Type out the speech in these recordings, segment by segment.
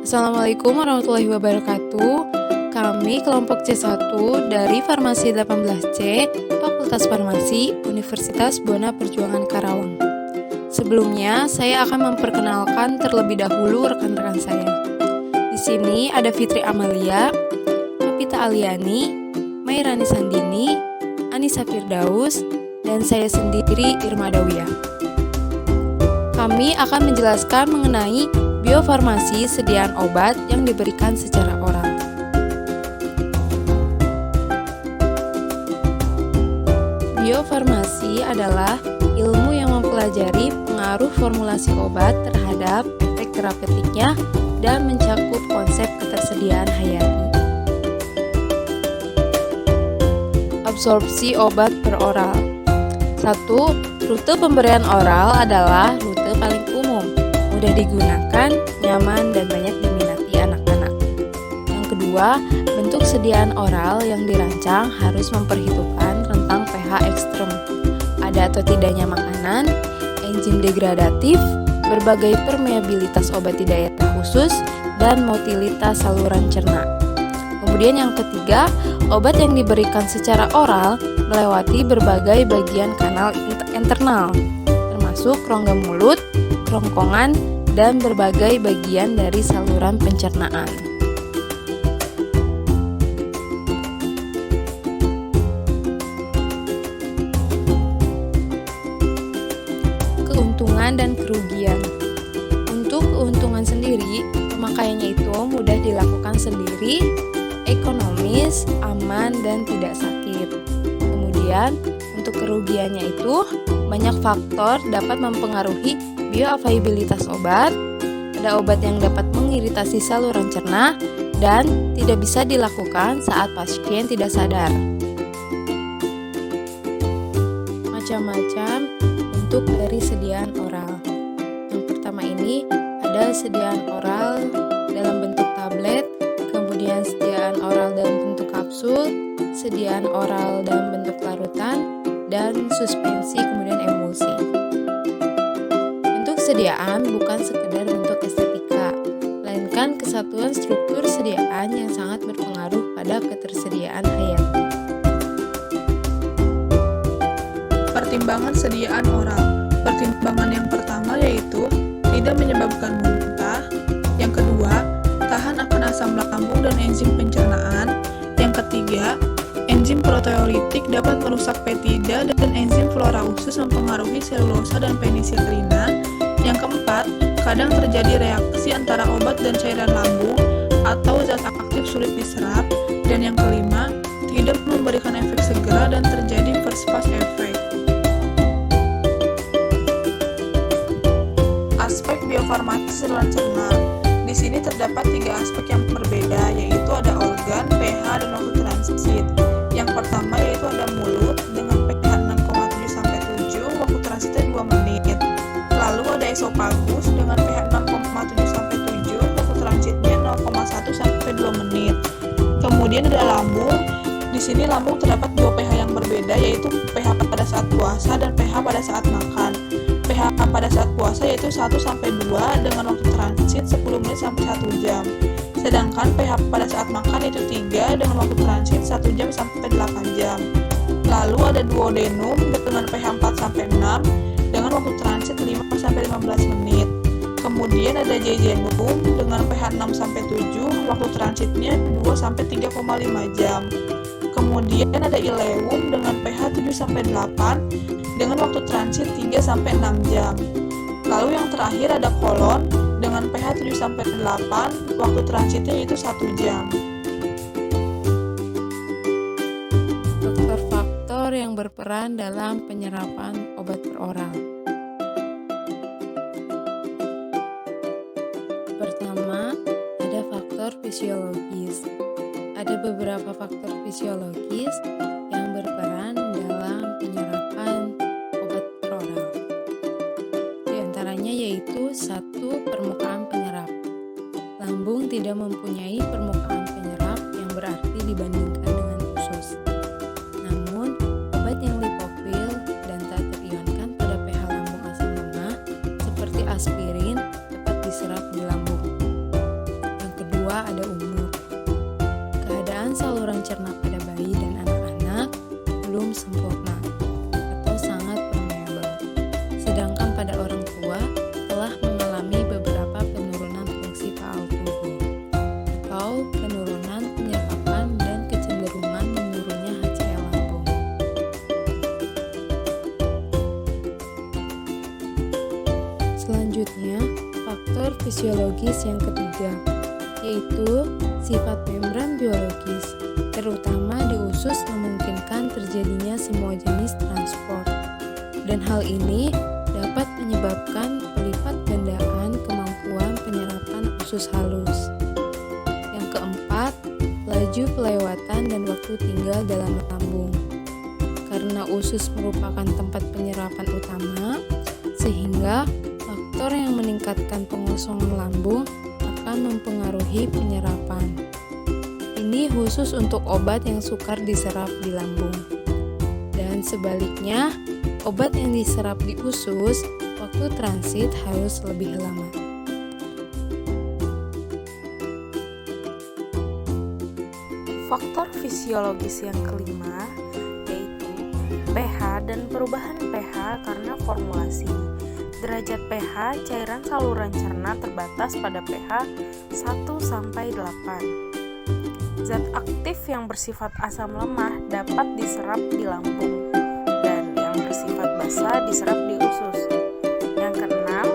Assalamualaikum warahmatullahi wabarakatuh. Kami kelompok C1 dari Farmasi 18C, Fakultas Farmasi, Universitas Buana Perjuangan Karawang. Sebelumnya, saya akan memperkenalkan terlebih dahulu rekan-rekan saya. Di sini ada Fitri Amalia, Kapita Aliani, Mairani Sandini, Anissa Firdaus, dan saya sendiri Irma Dawiyah. Kami akan menjelaskan mengenai biofarmasi sediaan obat yang diberikan secara oral. Biofarmasi adalah ilmu yang mempelajari pengaruh formulasi obat terhadap efek terapeutiknya dan mencakup konsep ketersediaan hayati. Absorpsi obat per oral. 1. Rute pemberian oral adalah rute paling umum, mudah digunakan, nyaman, dan banyak diminati anak-anak. Yang kedua, bentuk sediaan oral yang dirancang harus memperhitungkan rentang pH ekstrem, ada atau tidaknya makanan, enzim degradatif, berbagai permeabilitas obat di daerah khusus, dan motilitas saluran cerna. Kemudian yang ketiga, obat yang diberikan secara oral melewati berbagai bagian kanal internal, termasuk rongga mulut, kerongkongan, dan berbagai bagian dari saluran pencernaan. Keuntungan dan kerugian. Untuk keuntungan sendiri, pemakaiannya itu mudah dilakukan sendiri, ekonomis, aman, dan tidak sakit. Kemudian, untuk kerugiannya itu, banyak faktor dapat mempengaruhi bioavailabilitas obat, ada obat yang dapat mengiritasi saluran cerna, dan tidak bisa dilakukan saat pasien tidak sadar. Macam-macam bentuk dari sediaan oral. Yang pertama ini ada sediaan oral dalam bentuk tablet, kemudian sediaan oral dalam bentuk kapsul, sediaan oral dalam bentuk larutan, dan suspensi kemudian emulsi. Bentuk sediaan bukan sekedar bentuk estetika, melainkan kesatuan struktur sediaan yang sangat berpengaruh pada ketersediaan hayati. Pertimbangan sediaan oral. Pertimbangan yang pertama yaitu tidak menyebabkan muntah. Yang kedua, tahan akan asam lambung dan enzim pencernaan. Yang ketiga, enzim proteolitik dapat merusak peptida dan enzim flora usus mempengaruhi selulosa dan penisilina. Yang keempat, kadang terjadi reaksi antara obat dan cairan lambung atau zat aktif sulit diserap. Dan yang kelima, tidak memberikan efek segera dan terjadi first pass effect. Aspek biofarmasi saluran cerna. Di sini terdapat 3 aspek yang berbeda, yaitu ada organ, pH, dan waktu transit. Yang pertama yaitu ada mulut dengan pH 6,7 sampai 7, waktu transitnya 2 menit. Lalu ada esofagus dengan pH 6,7 sampai 7, waktu transitnya 0,1 sampai 2 menit. Kemudian ada lambung. Di sini lambung terdapat 2 pH yang berbeda, yaitu pH pada saat puasa dan pH pada saat makan. pH pada saat puasa yaitu 1 sampai 2 dengan waktu transit 10 menit sampai 1 jam. Sedangkan pH pada saat makan yaitu 3 dengan waktu transit 1 jam sampai 8 jam. Lalu ada duodenum dengan pH 4 sampai 6 dengan waktu transit 5 sampai 15 menit. Kemudian ada jejunum dengan pH 6 sampai 7, waktu transitnya 2 sampai 3,5 jam. Kemudian ada ileum dengan pH 7 sampai 8 dengan waktu transit 3 sampai 6 jam. Lalu yang terakhir ada kolon dengan pH 7 sampai 8, waktu transitnya yaitu 1 jam. Faktor-faktor yang berperan dalam penyerapan obat per oral. Pertama, ada faktor fisiologis. Ada beberapa faktor fisiologis yang berperan dalam penyerapan obat per oral. Di antaranya yaitu 1. Permukaan penyerap. Lambung tidak mempunyai permukaan penyerap yang berarti dibandingkan dengan usus. Namun, obat yang lipofil dan tak terionkan pada pH lambung asam lemah seperti aspirin dapat diserap di lambung. kedua ada umur. Keadaan saluran cerna pada bayi dan anak-anak belum sempurna atau sangat permeabel. Sedangkan pada orang tua telah mengalami beberapa penurunan fungsi faal tubuh atau penurunan penyerapan dan kecenderungan menurunnya HCl lambung. Selanjutnya, faktor fisiologis yang ketiga, yaitu sifat membran biologis, terutama di usus memungkinkan terjadinya semua jenis transport, dan hal ini dapat menyebabkan pelipat gandaan kemampuan penyerapan usus halus. Yang keempat, laju pelewatan dan waktu tinggal dalam lambung. Karena usus merupakan tempat penyerapan utama, sehingga faktor yang meningkatkan pengosongan lambung akan mempengaruhi penyerapan. Ini khusus untuk obat yang sukar diserap di lambung. Dan sebaliknya, obat yang diserap di usus, waktu transit harus lebih lama. Faktor fisiologis yang kelima yaitu pH dan perubahan pH karena formulasi. Derajat pH cairan saluran cerna terbatas pada pH 1-8. Zat aktif yang bersifat asam lemah dapat diserap di lambung dan yang bersifat basa diserap di usus. Yang keenam,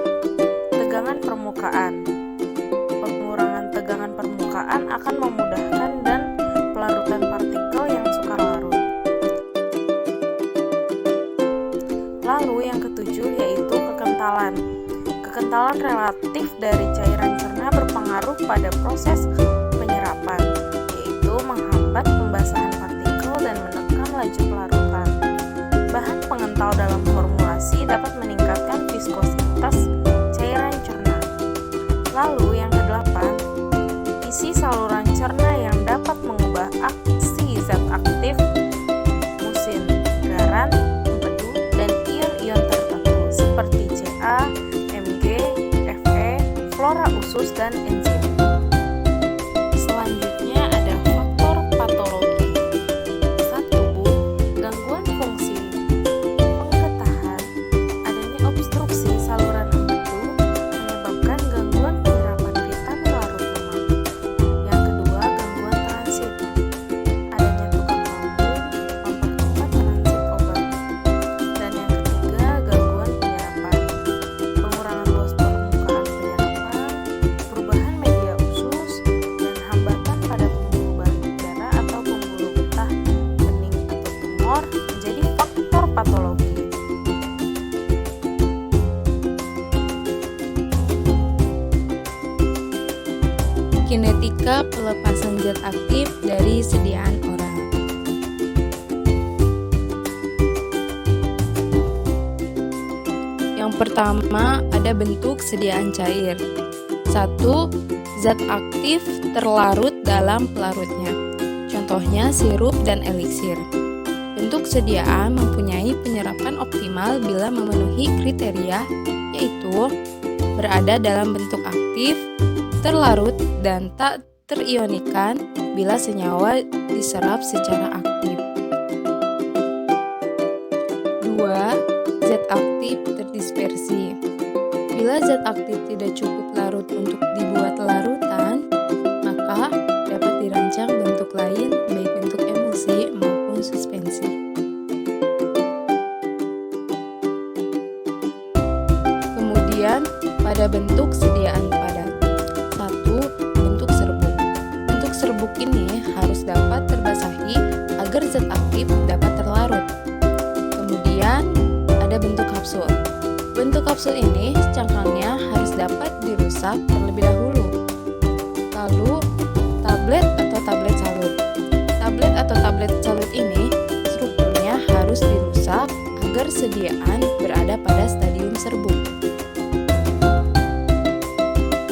tegangan permukaan. Pengurangan tegangan permukaan akan memudahkan dan pelarutan partikel yang sukar larut. Lalu yang ketujuh yaitu kekentalan. Kekentalan relatif dari cairan cerna berpengaruh pada proses penyerapan, yaitu menghambat pembasahan partikel dan menekan laju pelarutan. Bahan pengental dalam formulasi dapat meningkatkan viskositas cairan cerna. Lalu yang kedelapan, isi saluran cerna yang dapat mengubah aksi zat aktif, musin, garan, empedu, dan ion-ion tertentu seperti Ca, Mg, Fe, flora usus, dan enzim. Selanjutnya ada faktor patologi. Zat tubuh, gangguan fungsi, penggetahan, adanya obstruksi saluran empedu menyebabkan gangguan penyerapan vitamin larut lemak. Yang kedua, gangguan transit, adanya tukang lambung mempercepat transit obat. Dan yang ketiga, gangguan penyerapan, pengurangan luas permukaan penyerapan, perubahan media usus, dan hambatan pada pembuluh balik darah atau pembuluh getah bening atau tumor menjadi faktor patologi. Kinetika pelepasan zat aktif dari sediaan oral. Yang pertama ada bentuk sediaan cair. 1. Zat aktif terlarut dalam pelarutnya. Contohnya sirup dan eliksir. Bentuk sediaan mempunyai penyerapan optimal bila memenuhi kriteria, yaitu berada dalam bentuk aktif, terlarut, dan tak terionikan bila senyawa diserap secara aktif. 2. Zat aktif terdispersi. Bila zat aktif tidak cukup larut untuk dibuat larutan, maka dapat dirancang bentuk lain baik bentuk emulsi maupun suspensi. Kemudian pada bentuk sediaan padat. 1. Bentuk serbuk. Bentuk serbuk ini harus dapat terbasahi agar zat aktif dapat terlarut. Kemudian ada bentuk kapsul. Bentuk kapsul ini cangkangnya harus dapat dirusak terlebih dahulu. Lalu tablet atau tablet salut. Tablet atau tablet salut ini strukturnya harus dirusak agar sediaan berada pada stadium serbuk.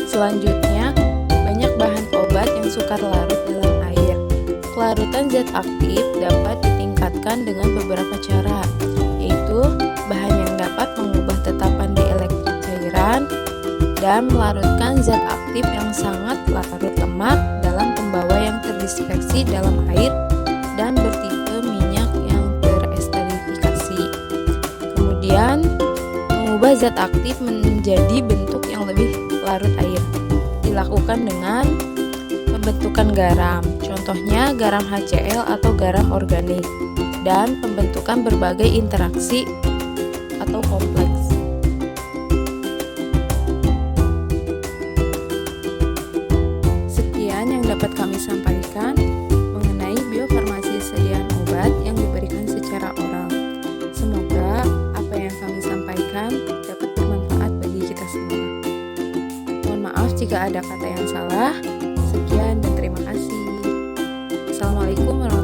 Selanjutnya, banyak bahan obat yang sukar larut dalam air. Kelarutan zat aktif dapat ditingkatkan dengan beberapa cara, yaitu bahan yang dapat mengubah tetapan dielektrik cairan dan melarutkan zat aktif yang sangat larut lemak fermentasi dalam air dan bertipe minyak yang teresterifikasi. Kemudian mengubah zat aktif menjadi bentuk yang lebih larut air. Dilakukan dengan pembentukan garam, contohnya garam HCl atau garam organik, dan pembentukan berbagai interaksi atau kompleks. Sekian yang dapat kami sampaikan mengenai biofarmasi sediaan obat yang diberikan secara oral. Semoga apa yang kami sampaikan dapat bermanfaat bagi kita semua. Mohon maaf jika ada kata yang salah. Sekian dan terima kasih. Assalamualaikum warahmatullahi wabarakatuh.